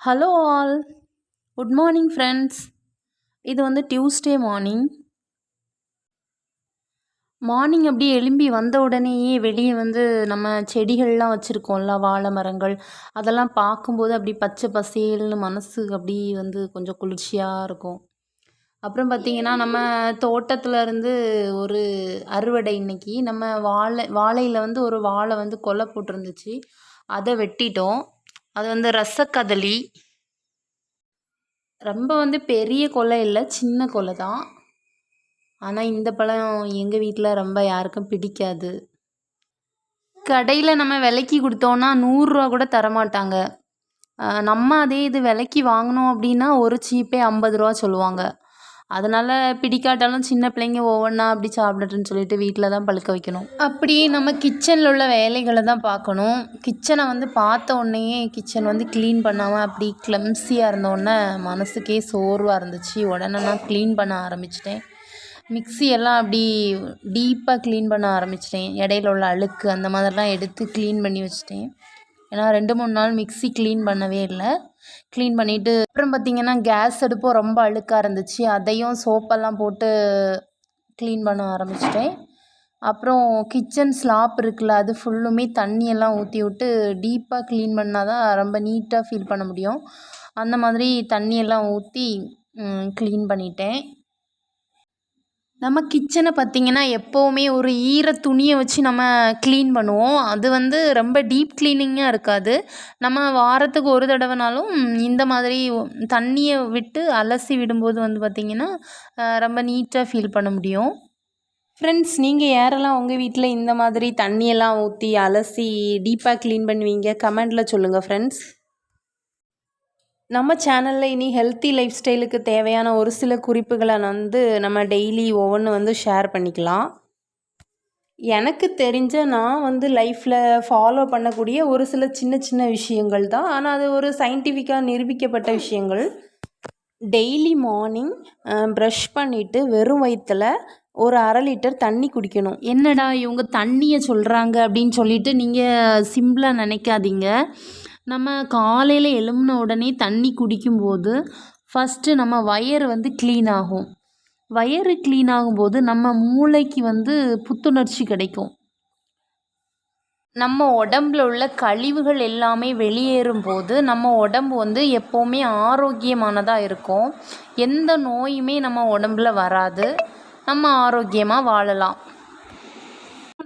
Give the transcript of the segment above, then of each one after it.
Hello all, good morning friends. இது வந்து Tuesday morning. Morning அப்படியே எழும்பி வந்த உடனேயே வெளியே வந்து நம்ம செடிகள்லாம் வச்சுருக்கோம்ல, வாழை மரங்கள், அதெல்லாம் பார்க்கும்போது அப்படி பச்சை பசேல்னு மனசு அப்படி வந்து கொஞ்சம் குளிர்ச்சியாக இருக்கும். அப்புறம் பார்த்திங்கன்னா, நம்ம தோட்டத்தில் இருந்து ஒரு அறுவடை இன்னைக்கு நம்ம வாழையில் வந்து ஒரு வாழை வந்து கொலை போட்டிருந்துச்சு. அதை வெட்டிட்டோம். அது வந்து ரசக்கதளி. ரொம்ப வந்து பெரிய கொலை இல்லை, சின்ன கொலை தான். ஆனால் இந்த பழம் எங்கள் வீட்டில் ரொம்ப யாருக்கும் பிடிக்காது. கடையில் நம்ம விலைக்கு கொடுத்தோன்னா 100 கூட தரமாட்டாங்க. நம்ம அதே இது விலைக்கு வாங்கினோம் அப்படின்னா ஒரு சீப்பே 50 சொல்லுவாங்க. அதனால் பிடிக்காட்டாலும் சின்ன பிள்ளைங்க ஒவ்வொன்றா அப்படி சாப்பிடட்டுன்னு சொல்லிட்டு வீட்டில் தான் பழுக்க வைக்கணும். அப்படியே நம்ம கிச்சனில் உள்ள வேலைகளை தான் பார்க்கணும். கிச்சனை வந்து பார்த்த உடனேயே கிச்சன் வந்து க்ளீன் பண்ணாமல் அப்படி கிளம்ஸியாக இருந்தோடனே மனசுக்கே சோர்வாக இருந்துச்சு. உடனே நான் க்ளீன் பண்ண ஆரம்பிச்சிட்டேன். மிக்ஸி எல்லாம் அப்படி டீப்பாக க்ளீன் பண்ண ஆரம்பிச்சிட்டேன். இடையில உள்ள அழுக்கு அந்த மாதிரிலாம் எடுத்து க்ளீன் பண்ணி வச்சிட்டேன். ஏன்னா 2-3 நாள் மிக்ஸி க்ளீன் பண்ணவே இல்லை. க்ளீன் பண்ணிவிட்டு அப்புறம் பார்த்திங்கன்னா கேஸ் அடுப்பும் ரொம்ப அழுக்காக இருந்துச்சு. அதையும் சோப்பெல்லாம் போட்டு க்ளீன் பண்ண ஆரம்பிச்சிட்டேன். அப்புறம் கிச்சன் ஸ்லாப் இருக்குல்ல, அது ஃபுல்லுமே தண்ணியெல்லாம் ஊற்றி விட்டு டீப்பாக க்ளீன் பண்ணால் தான் ரொம்ப நீட்டாக ஃபீல் பண்ண முடியும். அந்த மாதிரி தண்ணியெல்லாம் ஊற்றி க்ளீன் பண்ணிட்டேன். நம்ம கிச்சனை பார்த்திங்கன்னா எப்போவுமே ஒரு ஈர துணியை வச்சு நம்ம க்ளீன் பண்ணுவோம். அது வந்து ரொம்ப டீப் க்ளீனிங்காக இருக்காது. நம்ம வாரத்துக்கு ஒரு தடவைனாலும் இந்த மாதிரி தண்ணியை விட்டு அலசி விடும்போது வந்து பார்த்திங்கன்னா ரொம்ப நீட்டாக ஃபீல் பண்ண முடியும். ஃப்ரெண்ட்ஸ், நீங்கள் யாரெல்லாம் உங்கள் வீட்டில் இந்த மாதிரி தண்ணியெல்லாம் ஊற்றி அலசி டீப்பாக க்ளீன் பண்ணுவீங்க? கமெண்டில் சொல்லுங்கள் ஃப்ரெண்ட்ஸ். நம்ம சேனலில் இனி ஹெல்த்தி லைஃப் ஸ்டைலுக்கு தேவையான ஒரு சில குறிப்புகளை வந்து நம்ம டெய்லி ஒவ்வொன்று வந்து ஷேர் பண்ணிக்கலாம். எனக்கு தெரிஞ்ச நான் வந்து லைஃப்பில் ஃபாலோ பண்ணக்கூடிய ஒரு சில சின்ன சின்ன விஷயங்கள் தான். ஆனால் அது ஒரு சயின்டிஃபிக்காக நிரூபிக்கப்பட்ட விஷயங்கள். டெய்லி மார்னிங் ப்ரஷ் பண்ணிவிட்டு வெறும் வயிற்றில் ஒரு 1/2 லிட்டர் தண்ணி குடிக்கணும். என்னடா இவங்க தண்ணியை சொல்கிறாங்க அப்படின்னு சொல்லிட்டு நீங்கள் சிம்பிளாக நினைக்காதீங்க. நம்ம காலையில் எழும்பின உடனே தண்ணி குடிக்கும்போது ஃபஸ்ட்டு நம்ம வயிறு வந்து க்ளீன் ஆகும். வயிறு க்ளீன் ஆகும்போது நம்ம மூளைக்கு வந்து புத்துணர்ச்சி கிடைக்கும். நம்ம உடம்புல உள்ள கழிவுகள் எல்லாமே வெளியேறும்போது நம்ம உடம்பு வந்து எப்போவுமே ஆரோக்கியமானதாக இருக்கும். எந்த நோயுமே நம்ம உடம்புல வராது. நம்ம ஆரோக்கியமாக வாழலாம்.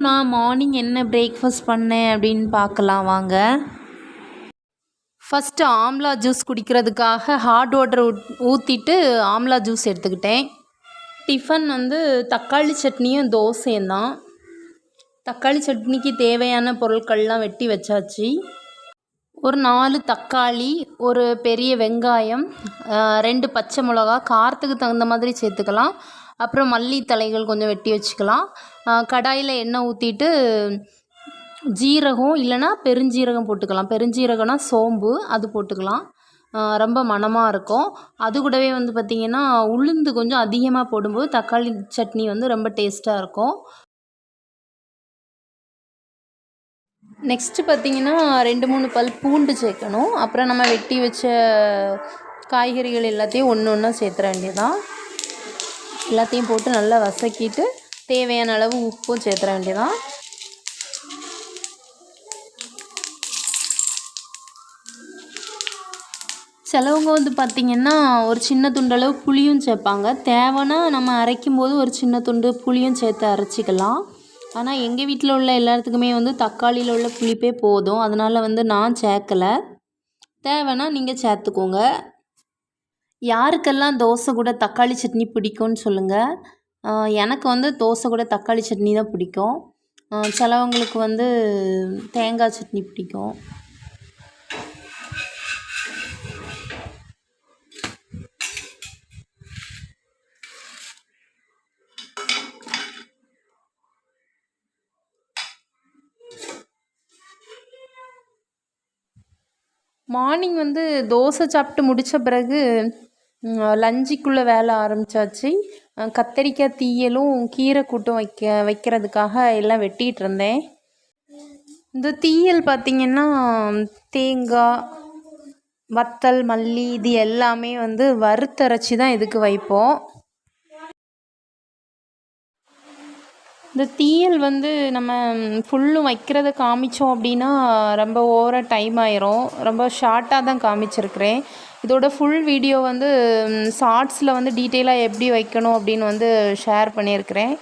நான் மார்னிங் என்ன பிரேக்ஃபாஸ்ட் பண்ணேன் அப்படின்னு பார்க்கலாம் வாங்க. ஃபஸ்ட்டு ஆம்லா ஜூஸ் குடிக்கிறதுக்காக ஹாட் வாட்டர் ஊற்றிட்டு ஆம்லா ஜூஸ் எடுத்துக்கிட்டேன். டிஃபன் வந்து தக்காளி சட்னியும் தோசையும் தான். தக்காளி சட்னிக்கு தேவையான பொருட்கள்லாம் வெட்டி வச்சாச்சு. ஒரு 4 தக்காளி, ஒரு பெரிய வெங்காயம், 2 பச்சை மிளகா, காரத்துக்கு தகுந்த மாதிரி சேர்த்துக்கலாம். அப்புறம் மல்லி தழைகள் கொஞ்சம் வெட்டி வச்சுக்கலாம். கடாயில் எண்ணெய் ஊற்றிட்டு ஜீரகம் இல்லைனா பெருஞ்சீரகம் போட்டுக்கலாம். பெருஞ்சீரகம்னா சோம்பு, அது போட்டுக்கலாம். ரொம்ப மணமாக இருக்கும். அது கூடவே வந்து பார்த்திங்கன்னா உளுந்து கொஞ்சம் அதிகமாக போடும்போது தக்காளி சட்னி வந்து ரொம்ப டேஸ்ட்டாக இருக்கும். நெக்ஸ்ட்டு பார்த்திங்கன்னா 2-3 பல் பூண்டு சேர்க்கணும். அப்புறம் நம்ம வெட்டி வச்ச காய்கறிகள் எல்லாத்தையும் ஒன்று ஒன்றா சேர்த்துற வேண்டியதான். எல்லாத்தையும் போட்டு நல்லா வதக்கிட்டு தேவையான அளவு உப்பும் சேர்த்துற வேண்டியதான். சிலவங்க வந்து பார்த்திங்கன்னா ஒரு சின்ன துண்டளவு புளியும் சேர்ப்பாங்க. தேவைன்னா நம்ம அரைக்கும் போது ஒரு சின்ன துண்டு புளியும் சேர்த்து அரைச்சிக்கலாம். ஆனால் எங்கள் வீட்டில் உள்ள எல்லாத்துக்குமே வந்து தக்காளியில் உள்ள புளிப்பே போதும். அதனால் வந்து நான் சேர்க்கலை. தேவைன்னா நீங்கள் சேர்த்துக்கோங்க. யாருக்கெல்லாம் தோசை கூட தக்காளி சட்னி பிடிக்கும்னு சொல்லுங்கள். எனக்கு வந்து தோசை கூட தக்காளி சட்னி தான் பிடிக்கும். சிலவங்களுக்கு வந்து தேங்காய் சட்னி பிடிக்கும். மார்னிங் வந்து தோசை சாப்பிட்டு முடித்த பிறகு லஞ்சுக்குள்ளே வேலை ஆரம்பித்தாச்சு. கத்தரிக்காய் தீயலும் கீரை கூட்டும் வைக்கிறதுக்காக எல்லாம் வெட்டிகிட்டு இருந்தேன். இந்த தீயல் பார்த்திங்கன்னா தேங்காய், வத்தல் மல்லி இது எல்லாமே வந்து வறுத்தரைச்சி தான் இதுக்கு வைப்போம். இந்த தீயல் வந்து நம்ம ஃபுல்லும் வைக்கிறத காமிச்சோம் அப்படின்னா ரொம்ப ஓவராக டைம் ஆயிரும். ரொம்ப ஷார்ட்டாக தான் காமிச்சிருக்கிறேன். இதோட ஃபுல் வீடியோ வந்து ஷார்ட்ஸில் வந்து டீட்டெயிலாக எப்படி வைக்கணும் அப்படின்னு வந்து ஷேர் பண்ணியிருக்கிறேன்.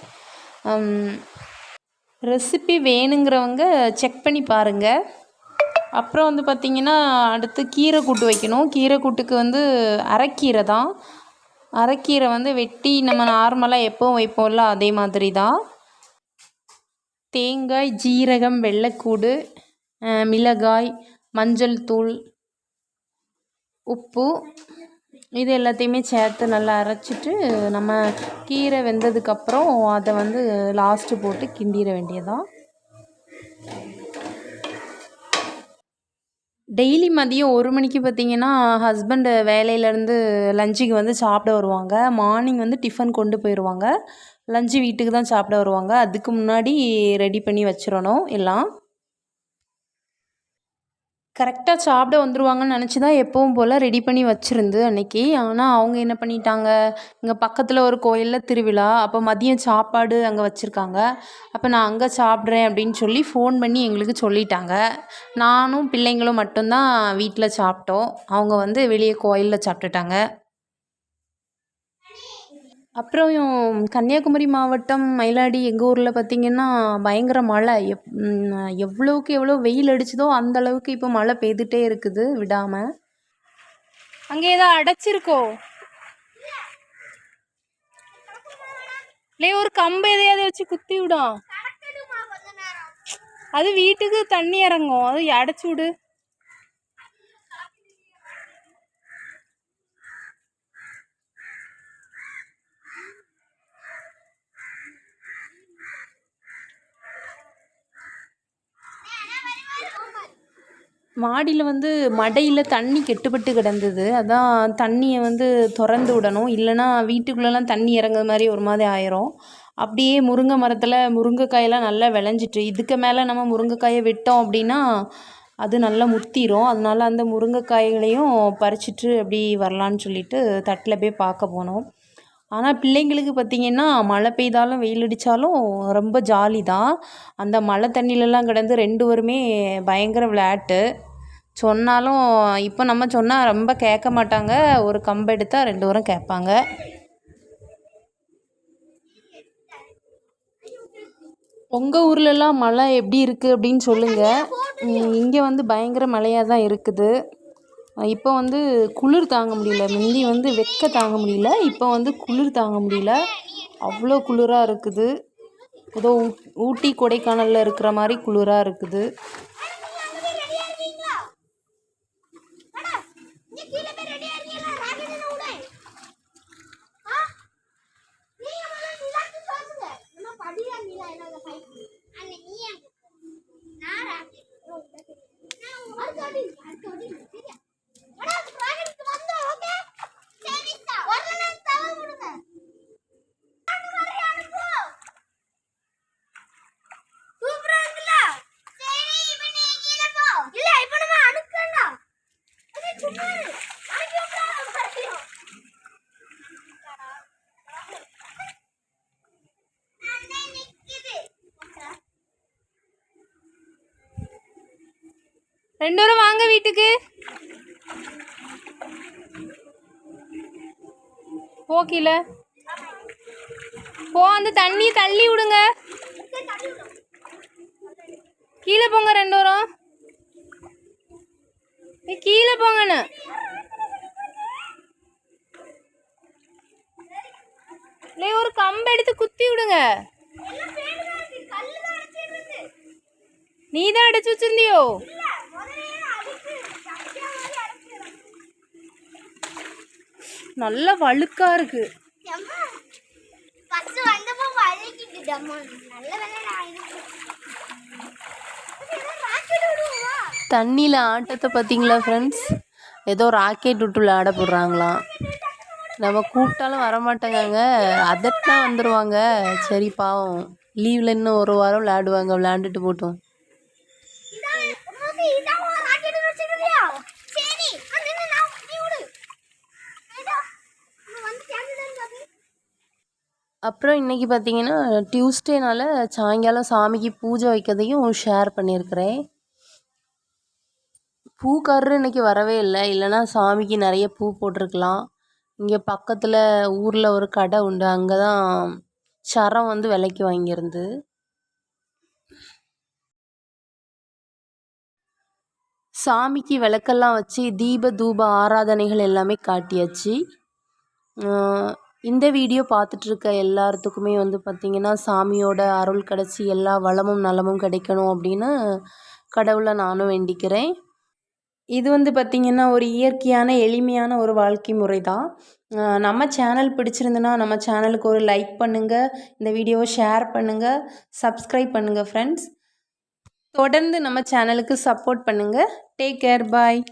ரெசிபி வேணுங்கிறவங்க செக் பண்ணி பாருங்கள். அப்புறம் வந்து பார்த்திங்கன்னா அடுத்து கீரை கூட்டு வைக்கணும். கீரை கூட்டுக்கு வந்து அரைக்கீரை தான். அரைக்கீரை வந்து வெட்டி நம்ம நார்மலாக எப்போவும் வைப்போம்ல அதே மாதிரி தான். தேங்காய், ஜீரகம், வெள்ளைக்கூடு, மிளகாய், மஞ்சள் தூள், உப்பு இது எல்லாத்தையுமே சேர்த்து நல்லா அரைச்சிட்டு நம்ம கீரை வெந்ததுக்கப்புறம் அதை வந்து லாஸ்ட்டு போட்டு கிண்டிட வேண்டியதான். டெய்லி மதியம் 1 மணிக்கு பார்த்திங்கன்னா ஹஸ்பண்டு வேலையிலேருந்து லஞ்சுக்கு வந்து சாப்பிட வருவாங்க. மார்னிங் வந்து டிஃபன் கொண்டு போயிடுவாங்க. லஞ்சு வீட்டுக்கு தான் சாப்பிட வருவாங்க. அதுக்கு முன்னாடி ரெடி பண்ணி வச்சிடணும் எல்லாம். கரெக்டாக சாப்பிட வந்துடுவாங்கன்னு நினச்சி தான் எப்பவும் போல் ரெடி பண்ணி வச்சுருந்து அன்றைக்கி. ஆனால் அவங்க என்ன பண்ணிட்டாங்க, இங்கே பக்கத்தில் ஒரு கோயிலில் திருவிழா, அப்போ மதியம் சாப்பாடு அங்கே வச்சுருக்காங்க. அப்போ நான் அங்கே சாப்பிட்றேன் அப்படின்னு சொல்லி ஃபோன் பண்ணி எங்களுக்கு சொல்லிட்டாங்க. நானும் பிள்ளைங்களும் மட்டும்தான் வீட்டில் சாப்பிட்டோம். அவங்க வந்து வெளியே கோயிலில் சாப்பிட்டுட்டாங்க. அப்புறம் கன்னியாகுமரி மாவட்டம் மயிலாடி எங்கள் ஊரில் பார்த்திங்கன்னா பயங்கர மழை. எவ்வளோக்கு எவ்வளோ வெயில் அடிச்சதோ அந்த அளவுக்கு இப்போ மழை பெய்துட்டே இருக்குது விடாமல். அங்கே ஏதோ அடைச்சிருக்கோ இல்லை, ஒரு கம்பு எதையாவது வச்சு குத்தி விடும். அது வீட்டுக்கு தண்ணி இறங்கும், அது அடைச்சி விடு. மாடியில் வந்து மடையில் தண்ணி கெட்டுப்பட்டு கிடந்தது. அதான் தண்ணியை வந்து திறந்து விடணும், இல்லைன்னா வீட்டுக்குள்ளெல்லாம் தண்ணி இறங்குற மாதிரி ஒரு மாதிரி ஆயிரும். அப்படியே முருங்கை மரத்தில் முருங்கைக்காயெல்லாம் நல்லா விளைஞ்சிட்டு, இதுக்கு மேலே நம்ம முருங்கைக்காயை விட்டோம் அப்படின்னா அது நல்லா முத்திரும். அதனால அந்த முருங்கைக்காய்களையும் பறிச்சிட்டு அப்படி வரலான்னு சொல்லிட்டு தட்டில் போய் பார்க்க போனோம். ஆனால் பிள்ளைங்களுக்கு பார்த்திங்கன்னா மழை பெய்தாலும் வெயில் அடித்தாலும் ரொம்ப ஜாலி தான். அந்த மழை தண்ணியிலலாம் கிடந்து 2 பேருமே பயங்கர விளையாட்டு. சொன்னாலும் இப்போ நம்ம சொன்னால் ரொம்ப கேட்க மாட்டாங்க. ஒரு கம்பு எடுத்தால் 2 பேரும் கேட்பாங்க. உங்கள் ஊர்லெலாம் மழை எப்படி இருக்குது அப்படின்னு சொல்லுங்கள். இங்கே வந்து பயங்கர மழையாக தான் இருக்குது. இப்போ வந்து குளிர் தாங்க முடியல. முந்தி வந்து வெக்க தாங்க முடியல, இப்போ வந்து குளிர் தாங்க முடியல. அவ்வளோ குளிராக இருக்குது. ஏதோ ஊட்டி கொடைக்கானலில் இருக்கிற மாதிரி குளிராக இருக்குது. ரெண்டு பேரும் வாங்க வீட்டுக்கு. போக்கில போ, அந்த தண்ணி தள்ளி விடுங்க. கீழே போங்க, 2 பேரும் கீழே போங்கன்னு. இல்லை, ஒரு கம்பு எடுத்து குத்தி விடுங்க. நீ தான் அடைச்சு வச்சிருந்தியோ? நல்ல வழுக்கா இருக்கு. தண்ணியில் ஆட்டத்தை பார்த்தீங்களா ஃப்ரெண்ட்ஸ்? ஏதோ ராக்கெட் விட்டு விளையாட போடுறாங்களாம். நம்ம கூப்பிட்டாலும் வரமாட்டேங்க, அதட்டா வந்துடுவாங்க. சரி பாவம், லீவில் இன்னும் 1 வாரம் விளையாடுவாங்க, விளையாண்டுட்டு போட்டோம். அப்புறம் இன்றைக்கி பார்த்திங்கன்னா டியூஸ்டேனால் சாயங்காலம் சாமிக்கு பூஜை வைக்கிறதையும் ஷேர் பண்ணியிருக்கிறேன். பூக்காரரு இன்றைக்கி வரவே இல்லை, இல்லைன்னா சாமிக்கு நிறைய பூ போட்டிருக்கலாம். இங்கே பக்கத்தில் ஊரில் ஒரு கடை உண்டு, அங்கே தான் சரம் வந்து விலைக்கு வாங்கியிருந்து. சாமிக்கு விளக்கெல்லாம் வச்சு தீப தூப ஆராதனைகள் எல்லாமே காட்டியாச்சு. இந்த வீடியோ பார்த்துட்ருக்க எல்லாத்துக்குமே வந்து பார்த்திங்கன்னா சாமியோட அருள் கிடச்சி எல்லா வளமும் நலமும் கிடைக்கணும் அப்படின்னு கடவுளை நானும் வேண்டிக்கிறேன். இது வந்து பார்த்திங்கன்னா ஒரு இயற்கையான எளிமையான ஒரு வாழ்க்கை முறை தான். நம்ம சேனல் பிடிச்சிருந்துன்னா நம்ம சேனலுக்கு ஒரு லைக் பண்ணுங்கள், இந்த வீடியோவை ஷேர் பண்ணுங்கள், சப்ஸ்கிரைப் பண்ணுங்கள் ஃப்ரெண்ட்ஸ். தொடர்ந்து நம்ம சேனலுக்கு சப்போர்ட் பண்ணுங்கள். டேக் கேர், பாய்.